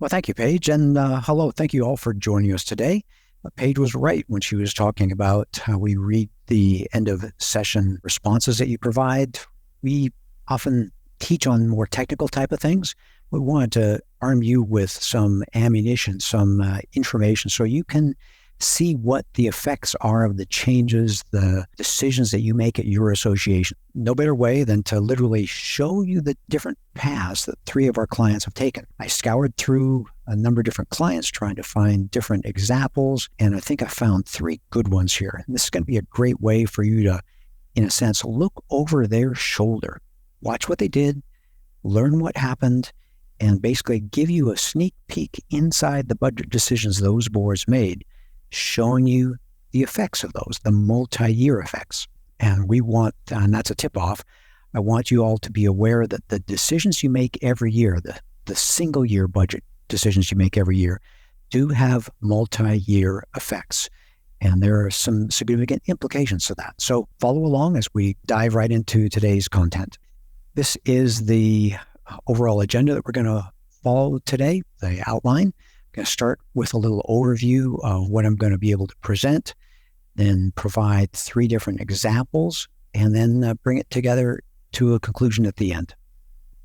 Well, thank you, Paige. And hello, thank you all for joining us today. Paige was right when she was talking about how we read the end of session responses that you provide. We often teach on more technical type of things. We wanted to arm you with some ammunition, some information, so you can see what the effects are of the changes, the decisions that you make at your association. No better way than to literally show you the different paths that 3 of our clients have taken. I scoured through a number of different clients trying to find different examples, and I think I found 3 good ones here. And this is going to be a great way for you to, in a sense, look over their shoulder, watch what they did, learn what happened, and basically give you a sneak peek inside the budget decisions those boards made, showing you the effects of those, the multi-year effects. And we want, and that's a tip-off, I want you all to be aware that the decisions you make every year, the single-year budget decisions you make every year, do have multi-year effects. And there are some significant implications to that. So follow along as we dive right into today's content. This is the overall agenda that we're going to follow today, the outline. I'm going to start with a little overview of what I'm going to be able to present, then provide 3 different examples, and then bring it together to a conclusion at the end.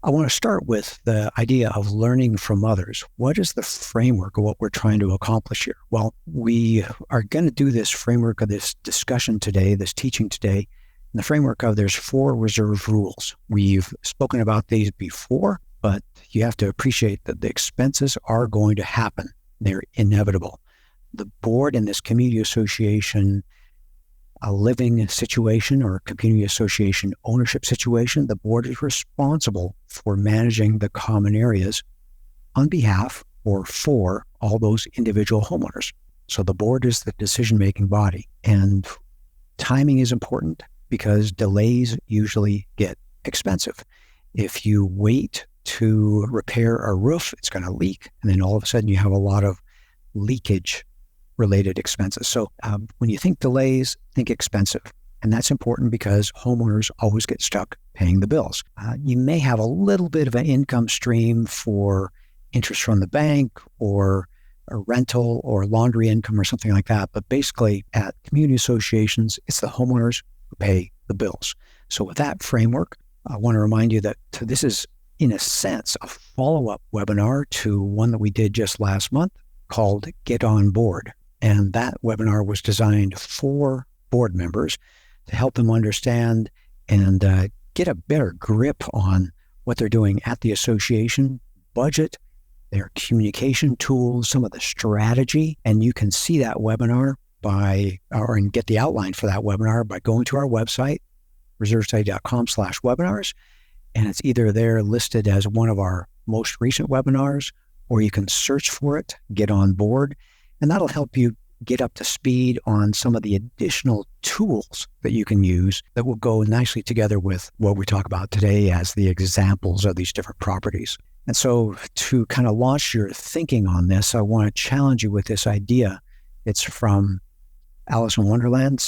I want to start with the idea of learning from others. What is the framework of what we're trying to accomplish here? Well, we are going to do this framework of this discussion today, this teaching today, in the framework of there's 4 reserve rules. We've spoken about these before, but you have to appreciate that the expenses are going to happen. They're inevitable. The board in this community association, a living situation or community association ownership situation, the board is responsible for managing the common areas on behalf or for all those individual homeowners. So the board is the decision-making body. And timing is important because delays usually get expensive. If you wait to repair a roof, it's going to leak. And then all of a sudden you have a lot of leakage related expenses. So when you think delays, think expensive. And that's important because homeowners always get stuck paying the bills. You may have a little bit of an income stream for interest from the bank or a rental or laundry income or something like that. But basically at community associations, it's the homeowners who pay the bills. So with that framework, I want to remind you that this is, in a sense, a follow-up webinar to one that we did just last month called Get On Board. And that webinar was designed for board members to help them understand and get a better grip on what they're doing at the association, budget, their communication tools, some of the strategy. And you can see that webinar and get the outline for that webinar by going to our website, reservestudy.com/webinars. And it's either there listed as one of our most recent webinars, or you can search for it, Get On Board, and that'll help you get up to speed on some of the additional tools that you can use that will go nicely together with what we talk about today as the examples of these different properties. And so to kind of launch your thinking on this, I want to challenge you with this idea. It's from Alice in Wonderland,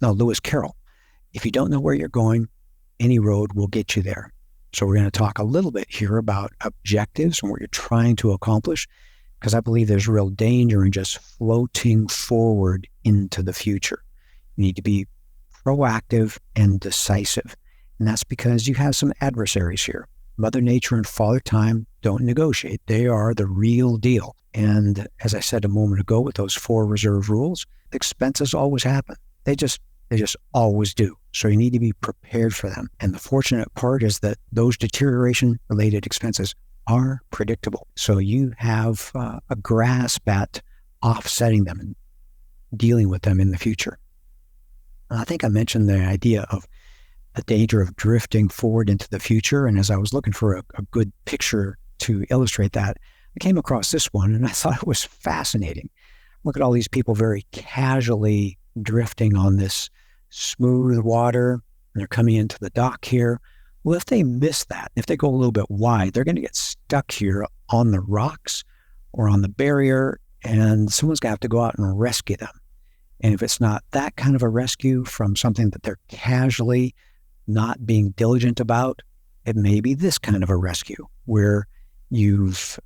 Lewis Carroll. If you don't know where you're going, any road will get you there. So we're going to talk a little bit here about objectives and what you're trying to accomplish, because I believe there's real danger in just floating forward into the future. You need to be proactive and decisive. And that's because you have some adversaries here. Mother Nature and Father Time don't negotiate. They are the real deal. And as I said a moment ago with those 4 reserve rules, expenses always happen. They just always do. So you need to be prepared for them. And the fortunate part is that those deterioration-related expenses are predictable. So you have a grasp at offsetting them and dealing with them in the future. I think I mentioned the idea of the danger of drifting forward into the future. And as I was looking for a good picture to illustrate that, I came across this one and I thought it was fascinating. Look at all these people very casually drifting on this smooth water, and they're coming into the dock here. Well, if they miss that, if they go a little bit wide, they're going to get stuck here on the rocks or on the barrier, and someone's going to have to go out and rescue them. And if it's not that kind of a rescue from something that they're casually not being diligent about, it may be this kind of a rescue where you've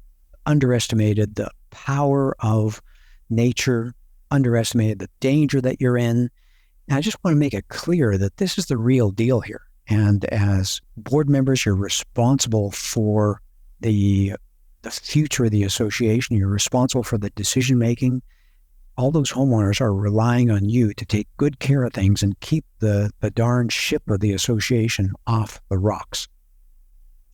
underestimated the power of nature, underestimated the danger that you're in. And I just want to make it clear that this is the real deal here. And as board members, you're responsible for the future of the association. You're responsible for the decision-making. All those homeowners are relying on you to take good care of things and keep the darn ship of the association off the rocks.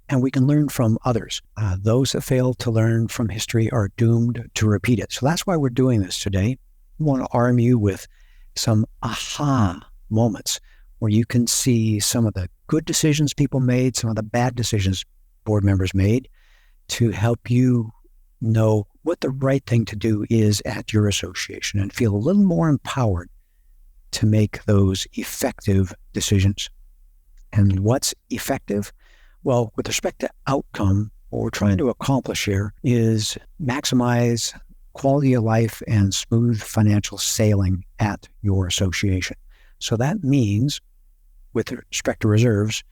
And we can learn from others. Those that fail to learn from history are doomed to repeat it. So that's why we're doing this today. We want to arm you with some aha moments where you can see some of the good decisions people made, some of the bad decisions board members made, to help you know what the right thing to do is at your association and feel a little more empowered to make those effective decisions. And what's effective? Well, with respect to outcome, what we're trying to accomplish here is maximize quality of life and smooth financial sailing at your association. So that means, with respect to reserves,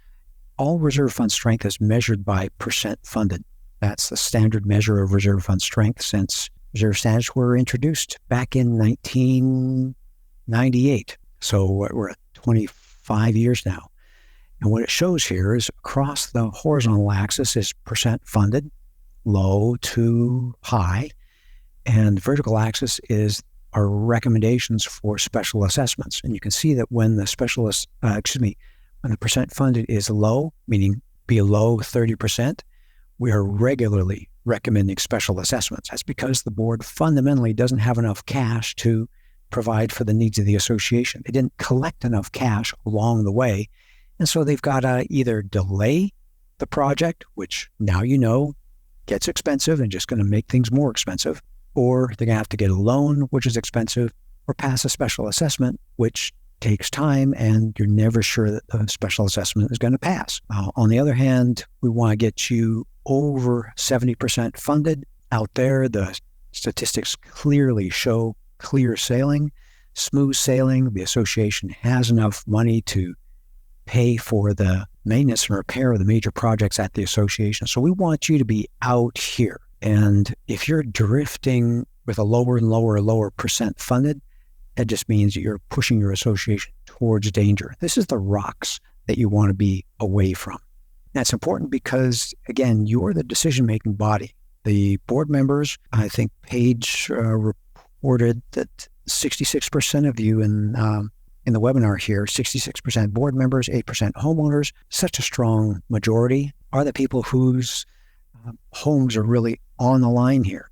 all reserve fund strength is measured by percent funded. That's the standard measure of reserve fund strength since reserve standards were introduced back in 1998. So we're at 25 years now. And what it shows here is across the horizontal axis is percent funded, low to high, and the vertical axis is our recommendations for special assessments. And you can see that when the when the percent funded is low, meaning below 30%, we are regularly recommending special assessments. That's because the board fundamentally doesn't have enough cash to provide for the needs of the association. They didn't collect enough cash along the way. And so they've got to either delay the project, which now you know gets expensive and just going to make things more expensive, or they're going to have to get a loan, which is expensive, or pass a special assessment, which takes time, and you're never sure that the special assessment is going to pass. On the other hand, we want to get you over 70% funded. Out there, the statistics clearly show clear sailing, smooth sailing. The association has enough money to pay for the maintenance and repair of the major projects at the association. So we want you to be out here. And if you're drifting with a lower and lower percent funded, that just means that you're pushing your association towards danger. This is the rocks that you want to be away from. That's important because, again, you're the decision-making body. The board members, I think Paige reported that 66% of you in the webinar here, 66% board members, 8% homeowners, such a strong majority are the people whose homes are really on the line here.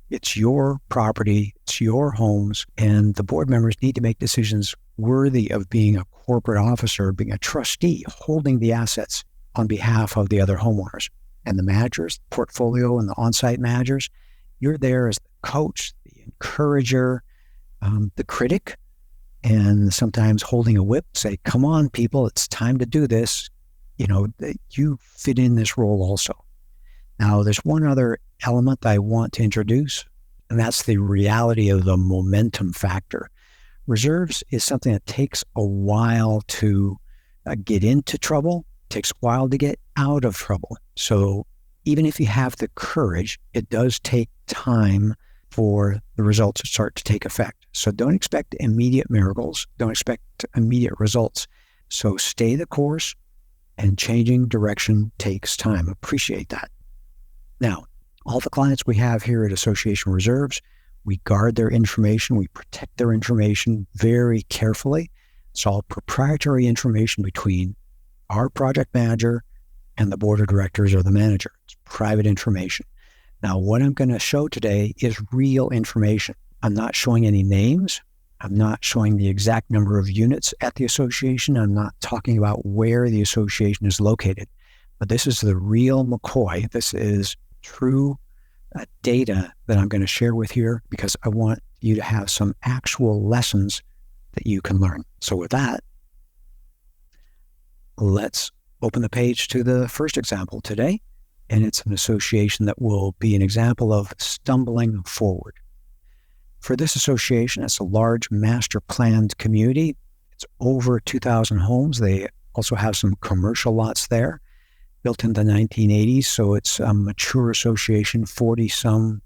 It's your property, it's your homes, and the board members need to make decisions worthy of being a corporate officer, being a trustee, holding the assets on behalf of the other homeowners. And the managers, portfolio and the on-site managers, you're there as the coach, the encourager, the critic, and sometimes holding a whip, say, come on, people, it's time to do this. You know, you fit in this role also. Now, there's one other element I want to introduce, and that's the reality of the momentum factor. Reserves is something that takes a while to get into trouble, takes a while to get out of trouble. So even if you have the courage, it does take time for the results to start to take effect. So don't expect immediate miracles. Don't expect immediate results. So stay the course, and changing direction takes time. Appreciate that. Now, all the clients we have here at Association Reserves, we guard their information. We protect their information very carefully. It's all proprietary information between our project manager and the board of directors or the manager. It's private information. Now, what I'm going to show today is real information. I'm not showing any names. I'm not showing the exact number of units at the association. I'm not talking about where the association is located. But this is the real McCoy. This is true data that I'm going to share with you because I want you to have some actual lessons that you can learn. So with that, let's open the page to the first example today. And it's an association that will be an example of stumbling forward. For this association, it's a large master planned community. It's over 2,000 homes. They also have some commercial lots there. built in the 1980s, so it's a mature association, 40-some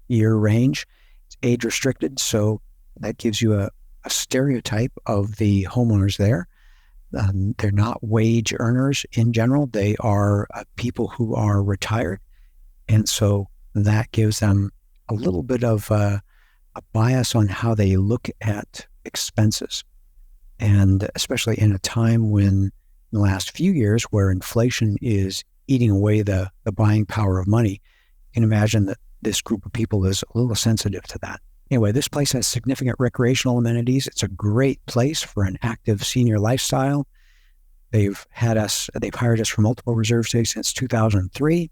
year range. It's age restricted, so that gives you a stereotype of the homeowners there. They're not wage earners in general. They are people who are retired. And so that gives them a little bit of a bias on how they look at expenses. And especially in a time when, in the last few years, where inflation is eating away the buying power of money, you can imagine that this group of people is a little sensitive to that. Anyway, this place has significant recreational amenities. It's a great place for an active senior lifestyle. They've hired us for multiple reserve studies since 2003,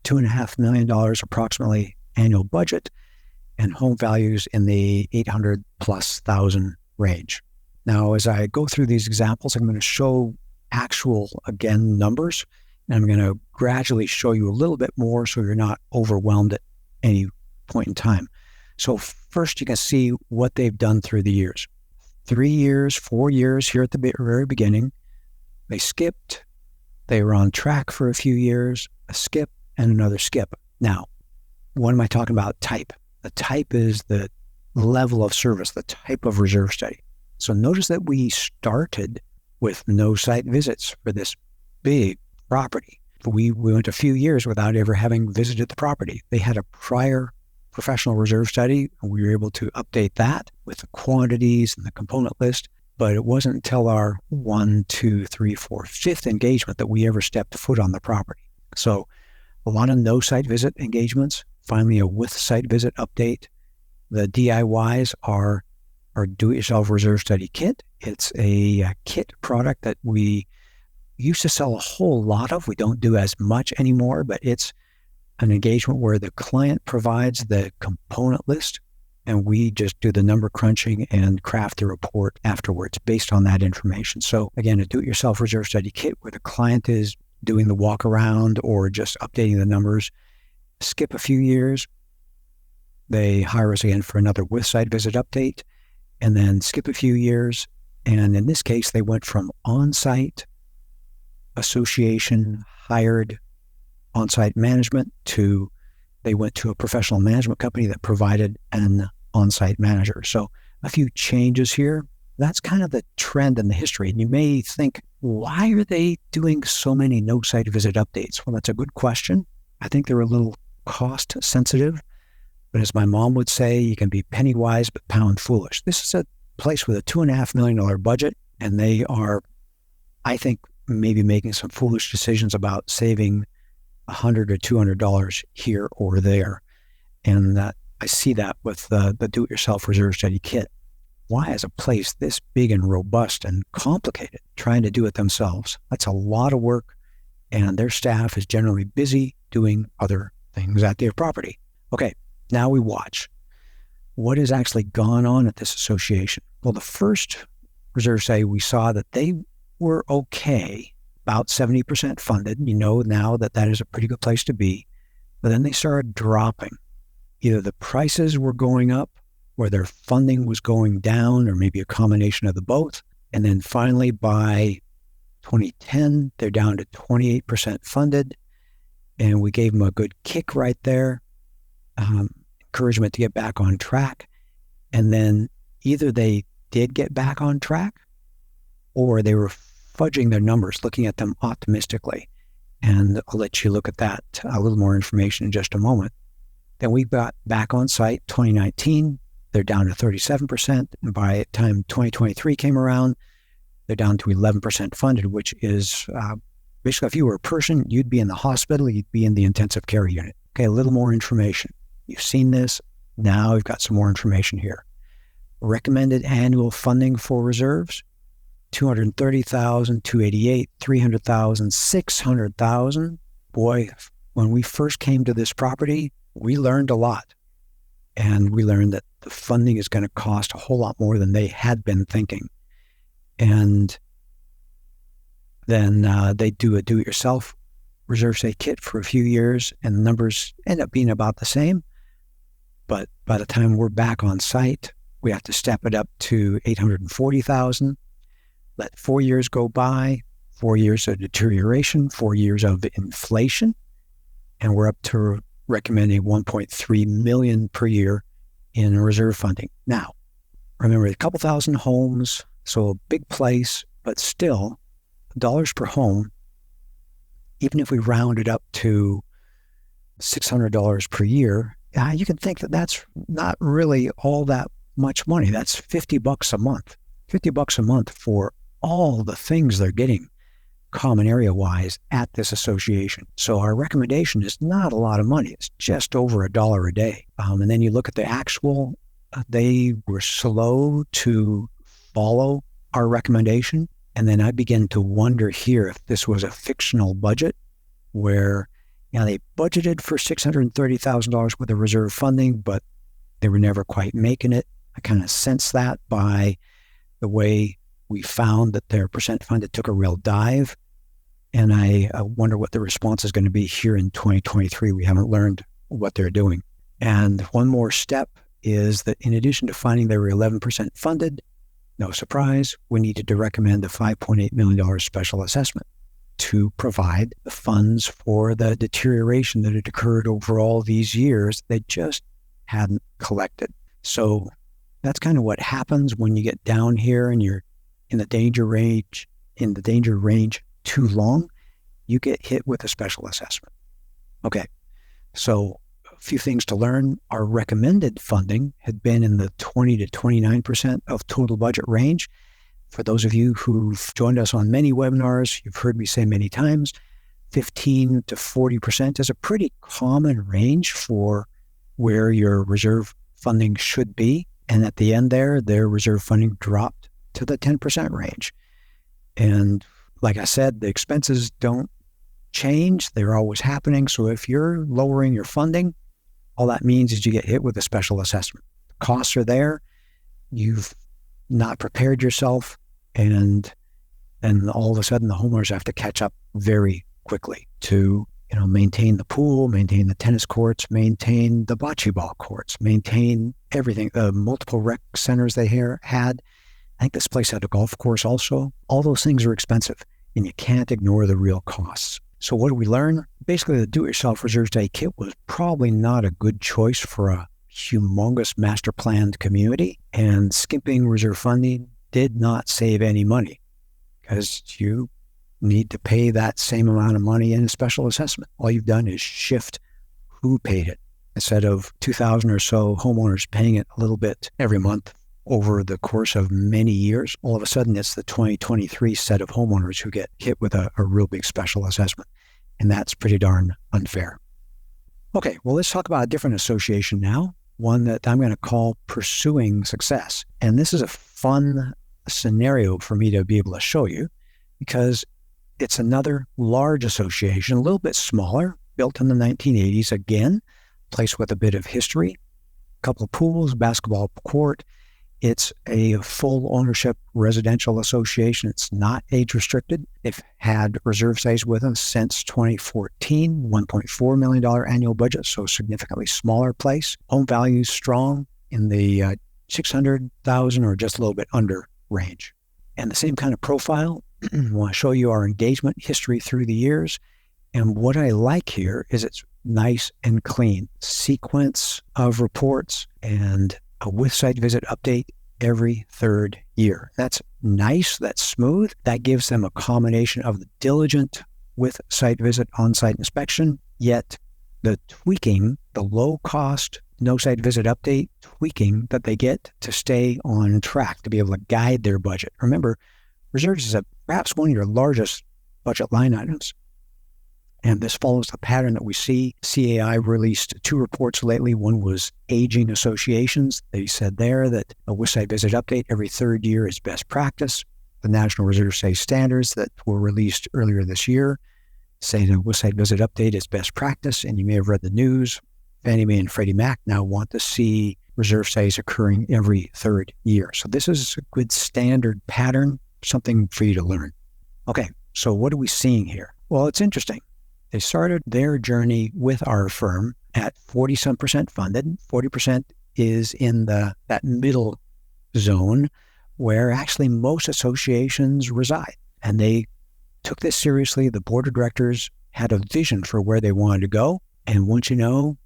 $2.5 million approximately annual budget, and home values in the 800,000+ range. Now, as I go through these examples, I'm going to show actual, again, numbers, and I'm going to gradually show you a little bit more so you're not overwhelmed at any point in time. So first, you can see what they've done through the years. 3 years, 4 years here at the very beginning. They skipped. They were on track for a few years, a skip, and another skip. Now, what am I talking about? Type. The type is the level of service, the type of reserve study. So notice that we started with no site visits for this big property. We went a few years without ever having visited the property. They had a prior professional reserve study, and we were able to update that with the quantities and the component list. But it wasn't until our 1, 2, 3, 4, 5th engagement that we ever stepped foot on the property. So a lot of no site visit engagements, finally a with site visit update. The DIYs are our do-it-yourself reserve study kit. It's a kit product that we used to sell a whole lot of. We don't do as much anymore, but it's an engagement where the client provides the component list and we just do the number crunching and craft the report afterwards based on that information. So again, a do-it-yourself reserve study kit where the client is doing the walk around or just updating the numbers. Skip a few years. They hire us again for another with site visit update, and then skip a few years. And in this case, they went from on-site association hired on-site management to they went to a professional management company that provided an on-site manager. So a few changes here. That's kind of the trend in the history. And you may think, why are they doing so many no site visit updates? Well, that's a good question. I think they're a little cost sensitive. But as my mom would say, you can be penny wise but pound foolish. This is a place with a $2.5 million budget, and they are, I think, maybe making some foolish decisions about saving $100 or $200 here or there. And I see that with the do-it-yourself reserve study kit. Why is a place this big and robust and complicated trying to do it themselves? That's a lot of work, and their staff is generally busy doing other things at their property. Okay, now we watch. What has actually gone on at this association? Well, the first reserve study, we saw that they were okay, about 70% funded. You know now that is a pretty good place to be. But then they started dropping. Either the prices were going up, or their funding was going down, or maybe a combination of the both. And then finally, by 2010, they're down to 28% funded. And we gave them a good kick right there, encouragement to get back on track. And then either they did get back on track, or they were fudging their numbers, looking at them optimistically. And I'll let you look at that, a little more information in just a moment. Then we got back on site 2019. They're down to 37%. And by the time 2023 came around, they're down to 11% funded, which is basically if you were a person, you'd be in the hospital, you'd be in the intensive care unit. Okay, a little more information. You've seen this. Now we've got some more information here. Recommended annual funding for reserves, $230,000, $288,000, $300,000, $600,000. Boy, when we first came to this property, we learned a lot. And we learned that the funding is going to cost a whole lot more than they had been thinking. And then they do a do-it-yourself reserve study kit for a few years, and the numbers end up being about the same. But by the time we're back on site, we have to step it up to $840,000. Let 4 years go by, 4 years of deterioration, 4 years of inflation, and we're up to recommending $1.3 million per year in reserve funding. Now, remember, a couple thousand homes, so a big place, but still, dollars per home, even if we round it up to $600 per year, you can think that that's not really all that much money. That's $50 a month. $50 a month for all the things they're getting common area-wise at this association. So our recommendation is not a lot of money. It's just over $1 a day. And then you look at the actual, they were slow to follow our recommendation. And then I begin to wonder here if this was a fictional budget where they budgeted for $630,000 worth of reserve funding, but they were never quite making it. I kind of sense that by the way we found that their percent funded took a real dive. And I wonder what the response is going to be here in 2023. We haven't learned what they're doing. And one more step is that in addition to finding they were 11% funded, no surprise, we needed to recommend a $5.8 million special assessment to provide the funds for the deterioration that had occurred over all these years they just hadn't collected. So that's kind of what happens when you get down here and you're in the danger range too long, you get hit with a special assessment. Okay, so a few things to learn. Our recommended funding had been in the 20 to 29% of total budget range. For those of you who've joined us on many webinars, you've heard me say many times, 15 to 40% is a pretty common range for where your reserve funding should be. And at the end there, their reserve funding dropped to the 10% range. And like I said, the expenses don't change. They're always happening. So if you're lowering your funding, all that means is you get hit with a special assessment. The costs are there. You've not prepared yourself. And then all of a sudden the homeowners have to catch up very quickly to, maintain the pool, maintain the tennis courts, maintain the bocce ball courts, maintain everything, the multiple rec centers they had. I think this place had a golf course also. All those things are expensive, and you can't ignore the real costs. So what do we learn? Basically, the do-it-yourself reserve study kit was probably not a good choice for a humongous master planned community, and skimping reserve funding did not save any money because you need to pay that same amount of money in a special assessment. All you've done is shift who paid it. Instead of 2,000 or so homeowners paying it a little bit every month over the course of many years, all of a sudden it's the 2023 set of homeowners who get hit with a real big special assessment. And that's pretty darn unfair. Okay, well, let's talk about a different association now, one that I'm going to call Pursuing Success. And this is a fun scenario for me to be able to show you because it's another large association, a little bit smaller, built in the 1980s, again, place with a bit of history, a couple of pools, basketball court. It's a full ownership residential association. It's not age restricted. They've had reserve size with them since 2014, $1.4 million annual budget, so significantly smaller place. Home values strong in the 600,000 or just a little bit under range. And the same kind of profile. I want to show you our engagement history through the years. And what I like here is it's nice and clean. Sequence of reports and a with site visit update every third year. That's nice. That's smooth. That gives them a combination of the diligent with site visit, on-site inspection, yet the tweaking, the low cost, no site visit update tweaking that they get to stay on track, to be able to guide their budget. Remember, reserves is perhaps one of your largest budget line items. And this follows the pattern that we see. CAI released 2 reports lately. One was aging associations. They said there that a with site visit update every third year is best practice. The National Reserve Size standards that were released earlier this year say that a with site visit update is best practice. And you may have read the news. Fannie Mae and Freddie Mac now want to see reserve size occurring every third year. So this is a good standard pattern, something for you to learn. Okay, so what are we seeing here? Well, it's interesting. They started their journey with our firm at 40-some% funded. 40% is in that middle zone where actually most associations reside. And they took this seriously. The board of directors had a vision for where they wanted to go. And once you know,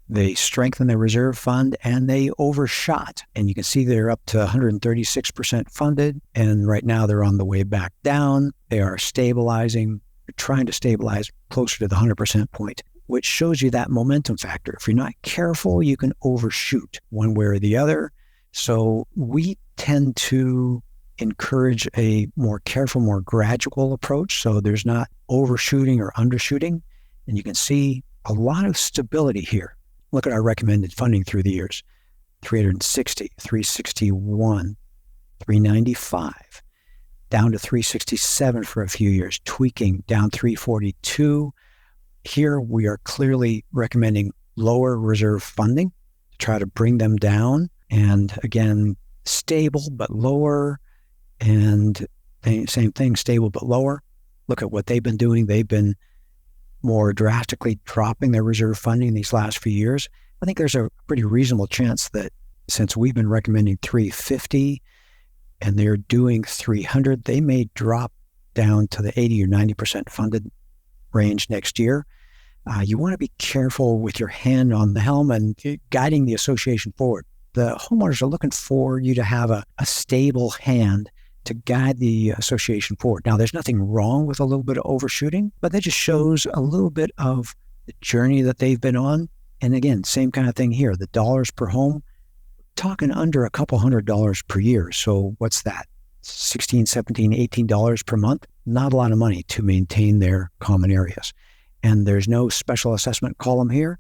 they strengthened their reserve fund and they overshot. And you can see they're up to 136% funded. And right now they're on the way back down. They are stabilizing, trying to stabilize closer to the 100% point, which shows you that momentum factor. If you're not careful, you can overshoot one way or the other. So we tend to encourage a more careful, more gradual approach. So there's not overshooting or undershooting. And you can see a lot of stability here. Look at our recommended funding through the years: 360, 361, 395, down to 367 for a few years, tweaking down 342. Here we are clearly recommending lower reserve funding to try to bring them down. And again, stable but lower, and same thing, stable but lower. Look at what they've been doing. They've been more drastically dropping their reserve funding these last few years. I think there's a pretty reasonable chance that since we've been recommending 350 and they're doing 300, they may drop down to the 80 or 90% funded range next year. You want to be careful with your hand on the helm and guiding the association forward. The homeowners are looking for you to have a stable hand to guide the association forward. Now, there's nothing wrong with a little bit of overshooting, but that just shows a little bit of the journey that they've been on. And again, same kind of thing here. The dollars per home, talking under a couple $100 per year. So what's that? $16, $17, $18 per month? Not a lot of money to maintain their common areas. And there's no special assessment column here.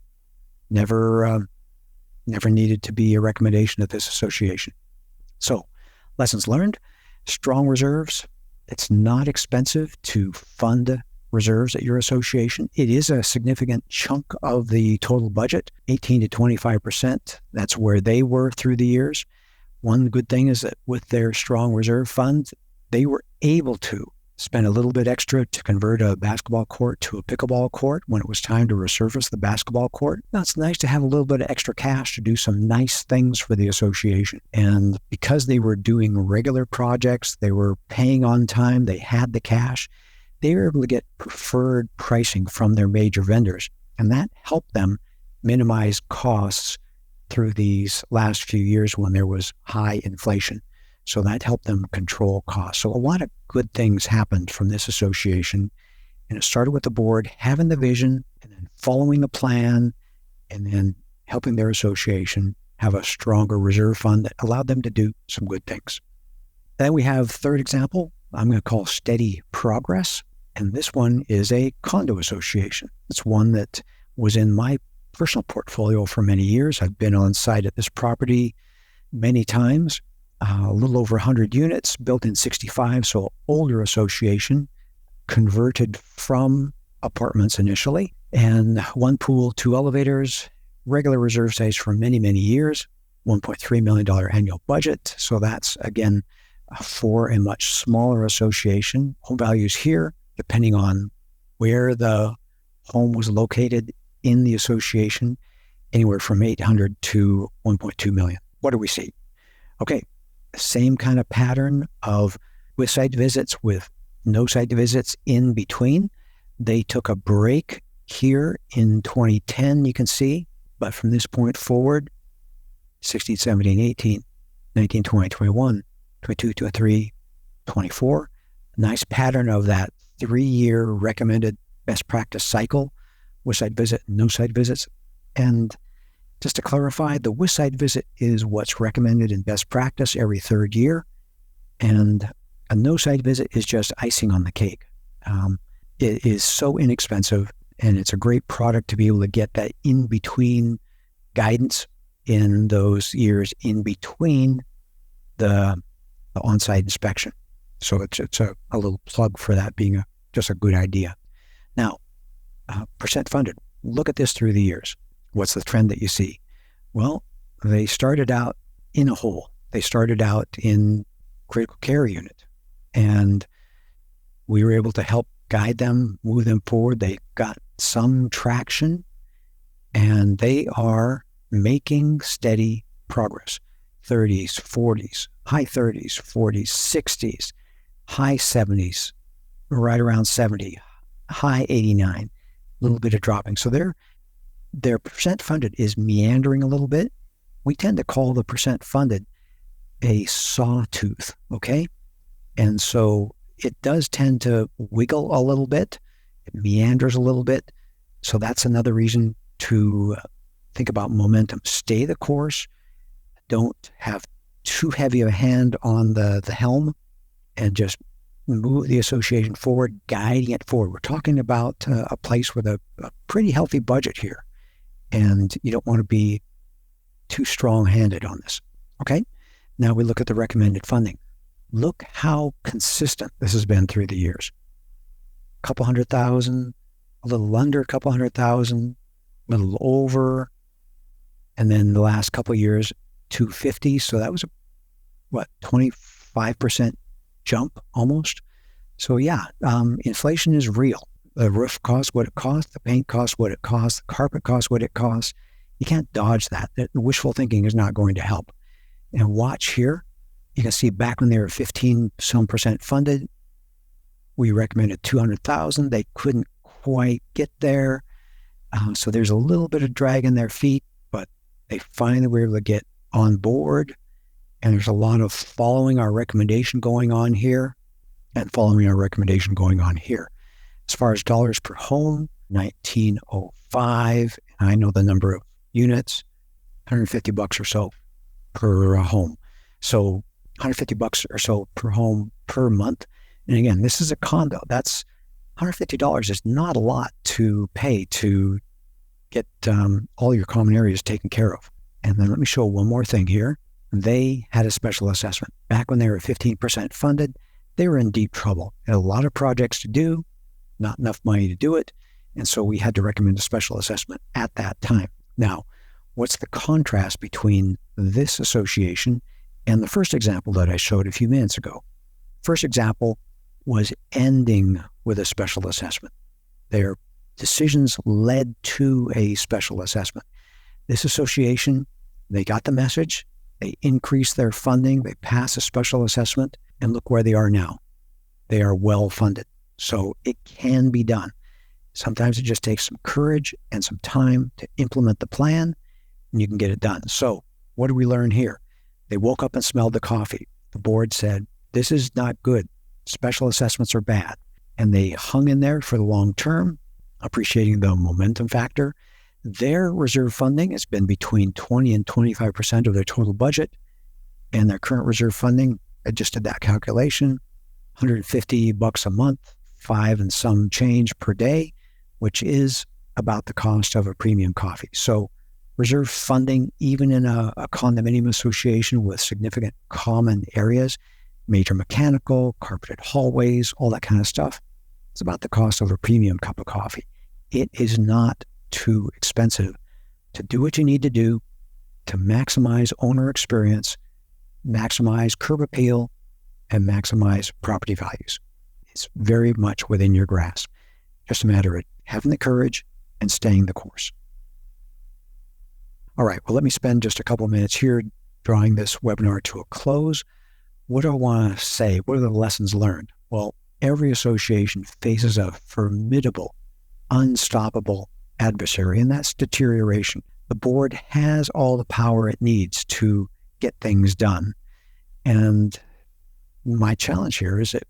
Never needed to be a recommendation of this association. So, lessons learned. Strong reserves. It's not expensive to fund reserves at your association. It is a significant chunk of the total budget, 18 to 25%. That's where they were through the years. One good thing is that with their strong reserve funds, they were able to spend a little bit extra to convert a basketball court to a pickleball court when it was time to resurface the basketball court. Now, it's nice to have a little bit of extra cash to do some nice things for the association. And because they were doing regular projects, they were paying on time, they had the cash, they were able to get preferred pricing from their major vendors. And that helped them minimize costs through these last few years when there was high inflation. So that helped them control costs. So a lot of good things happened from this association. And it started with the board having the vision and then following the plan and then helping their association have a stronger reserve fund that allowed them to do some good things. Then we have third example, I'm going to call steady progress. And this one is a condo association. It's one that was in my personal portfolio for many years. I've been on site at this property many times. A little over 100 units, built in 65, so older association, converted from apartments initially, and one pool, 2 elevators, regular reserve size for many, many years, $1.3 million annual budget. So that's, again, for a much smaller association. Home values here, depending on where the home was located in the association, anywhere from 800 to 1.2 million. What do we see? Okay. Same kind of pattern of with site visits, with no site visits in between. They took a break here in 2010, you can see, but from this point forward, 16, 17, 18, 19, 20, 21, 22, 23, 24, nice pattern of that 3-year recommended best practice cycle, with site visit, no site visits. And just to clarify, the with site visit is what's recommended in best practice every 3rd year, and a no site visit is just icing on the cake. It is so inexpensive, and it's a great product to be able to get that in-between guidance in those years in between the on-site inspection. So it's a little plug for that being just a good idea. Now, percent funded. Look at this through the years. What's the trend that you see? Well, they started out in a hole. They started out in critical care unit, and we were able to help guide them, move them forward. They got some traction, and they are making steady progress. 30s, 40s, high 30s, 40s, 60s, high 70s, right around 70, high 89, a little bit of dropping. So their percent funded is meandering a little bit. We tend to call the percent funded a sawtooth, okay? And so it does tend to wiggle a little bit. It meanders a little bit. So that's another reason to think about momentum. Stay the course. Don't have too heavy of a hand on the helm, and just move the association forward, guiding it forward. We're talking about a place with a pretty healthy budget here, and you don't want to be too strong-handed on this. Okay? Now we look at the recommended funding. Look how consistent this has been through the years. A couple $100,000, a little under a couple $100,000, a little over, and then the last couple of years, $250. So that was 25% jump almost. So yeah, inflation is real. The roof costs what it costs, the paint costs what it costs, the carpet costs what it costs. You can't dodge that. Wishful thinking is not going to help. And watch here, you can see back when they were 15% funded, we recommended $200,000. They couldn't quite get there. So there's a little bit of drag in their feet, but they finally were able to get on board. And there's a lot of following our recommendation going on here and following our recommendation going on here. As far as dollars per home, 1905. And I know the number of units, $150 or so per home. So $150 or so per home per month. And again, this is a condo. That's $150 is not a lot to pay to get all your common areas taken care of. And then let me show one more thing here. They had a special assessment. Back when they were 15% funded, they were in deep trouble. Had a lot of projects to do, not enough money to do it. And so we had to recommend a special assessment at that time. Now, what's the contrast between this association and the first example that I showed a few minutes ago? First example was ending with a special assessment. Their decisions led to a special assessment. This association, they got the message, they increased their funding, they passed a special assessment, and look where they are now. They are well funded. So it can be done. Sometimes it just takes some courage and some time to implement the plan, and you can get it done. So what do we learn here? They woke up and smelled the coffee. The board said, this is not good. Special assessments are bad. And they hung in there for the long term, appreciating the momentum factor. Their reserve funding has been between 20 and 25% of their total budget. And their current reserve funding, I just did that calculation, $150 a month, 5 and some change per day, which is about the cost of a premium coffee. So reserve funding, even in a condominium association with significant common areas, major mechanical, carpeted hallways, all that kind of stuff, it's about the cost of a premium cup of coffee. It is not too expensive to do what you need to do to maximize owner experience, maximize curb appeal, and maximize property values. It's very much within your grasp. Just a matter of having the courage and staying the course. All right, well, let me spend just a couple of minutes here drawing this webinar to a close. What do I want to say? What are the lessons learned? Well, every association faces a formidable, unstoppable adversary, and that's deterioration. The board has all the power it needs to get things done. And my challenge here is that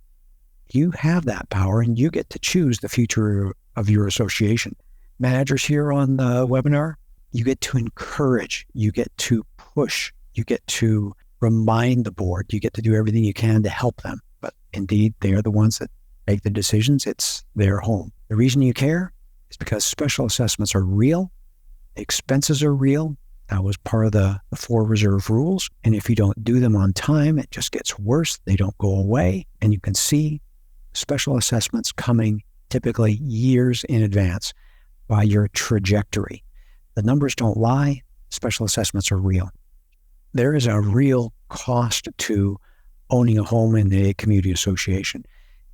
you have that power and you get to choose the future of your association. Managers here on the webinar, you get to encourage, you get to push, you get to remind the board, you get to do everything you can to help them. But indeed, they are the ones that make the decisions. It's their home. The reason you care is because special assessments are real. The expenses are real. That was part of the 4 reserve rules. And if you don't do them on time, it just gets worse. They don't go away. And you can see special assessments coming typically years in advance by your trajectory. The numbers don't lie. Special assessments are real. There is a real cost to owning a home in a community association.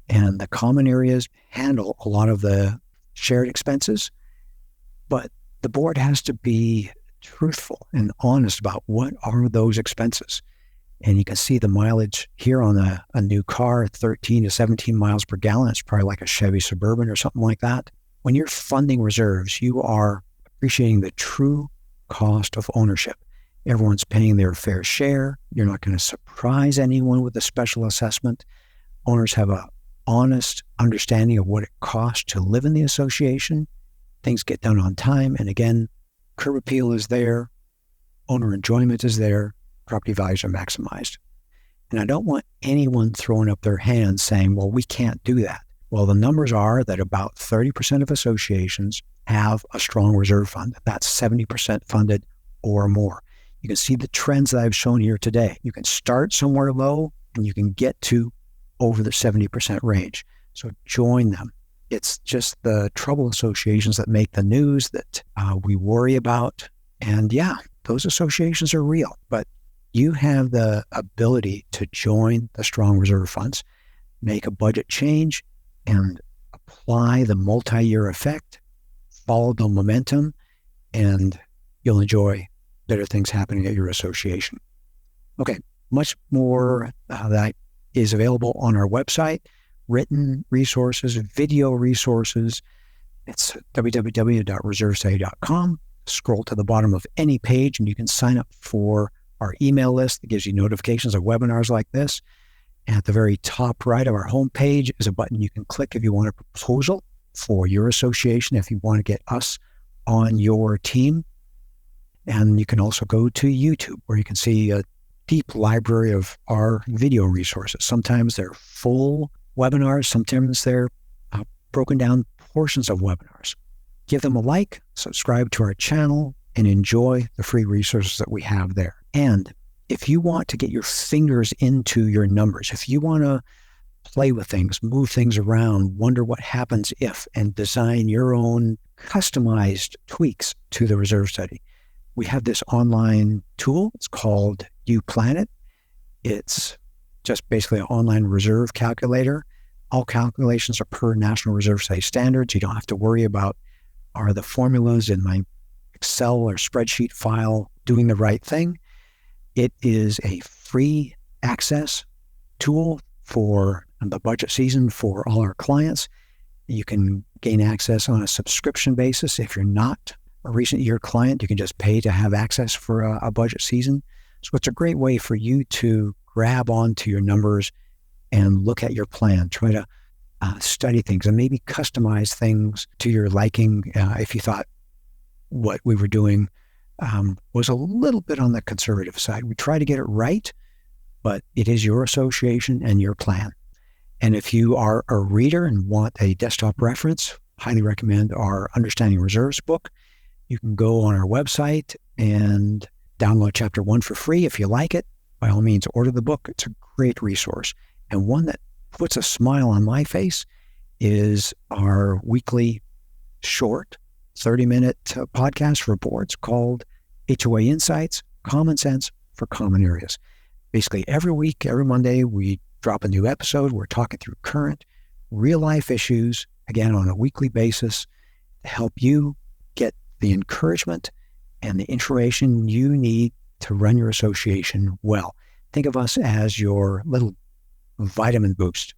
And the common areas handle a lot of the shared expenses, but the board has to be truthful and honest about what are those expenses. And you can see the mileage here on a new car, 13 to 17 miles per gallon. It's probably like a Chevy Suburban or something like that. When you're funding reserves, you are appreciating the true cost of ownership. Everyone's paying their fair share. You're not going to surprise anyone with a special assessment. Owners have an honest understanding of what it costs to live in the association. Things get done on time. And again, curb appeal is there. Owner enjoyment is there. Property values are maximized. And I don't want anyone throwing up their hands saying, well, we can't do that. Well, the numbers are that about 30% of associations have a strong reserve fund. That's 70% funded or more. You can see the trends that I've shown here today. You can start somewhere low and you can get to over the 70% range. So join them. It's just the trouble associations that make the news that we worry about. And yeah, those associations are real, but you have the ability to join the strong reserve funds, make a budget change, and apply the multi-year effect, follow the momentum, and you'll enjoy better things happening at your association. Okay, much more that is available on our website, written resources, video resources. It's www.reservestudy.com. Scroll to the bottom of any page and you can sign up for our email list that gives you notifications of webinars like this. And at the very top right of our homepage is a button you can click if you want a proposal for your association, if you want to get us on your team. And you can also go to YouTube where you can see a deep library of our video resources. Sometimes they're full webinars, sometimes they're broken down portions of webinars. Give them a like, subscribe to our channel, and enjoy the free resources that we have there. And if you want to get your fingers into your numbers, if you want to play with things, move things around, wonder what happens if, and design your own customized tweaks to the reserve study, we have this online tool. It's called UPlanet. It's just basically an online reserve calculator. All calculations are per National Reserve Study standards. You don't have to worry about, are the formulas in my Excel or spreadsheet file doing the right thing? It is a free access tool for the budget season for all our clients. You can gain access on a subscription basis. If you're not a recent year client, you can just pay to have access for a budget season. So it's a great way for you to grab onto your numbers and look at your plan, try to study things and maybe customize things to your liking if you thought what we were doing was a little bit on the conservative side. We try to get it right, but it is your association and your plan. And if you are a reader and want a desktop reference, highly recommend our Understanding Reserves book. You can go on our website and download chapter 1 for free. If you like it, by all means, order the book. It's a great resource. And one that puts a smile on my face is our weekly short 30-minute podcast for boards called HOA Insights, Common Sense for Common Areas. Basically, every week, every Monday, we drop a new episode. We're talking through current, real-life issues, again, on a weekly basis to help you get the encouragement and the information you need to run your association well. Think of us as your little vitamin boost.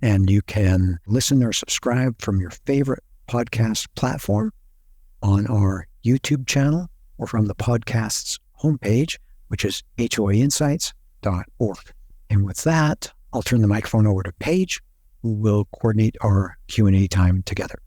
And you can listen or subscribe from your favorite podcast platform, on our YouTube channel, or from the podcast's homepage, which is hoainsights.org. And with that, I'll turn the microphone over to Paige, who will coordinate our Q&A time together.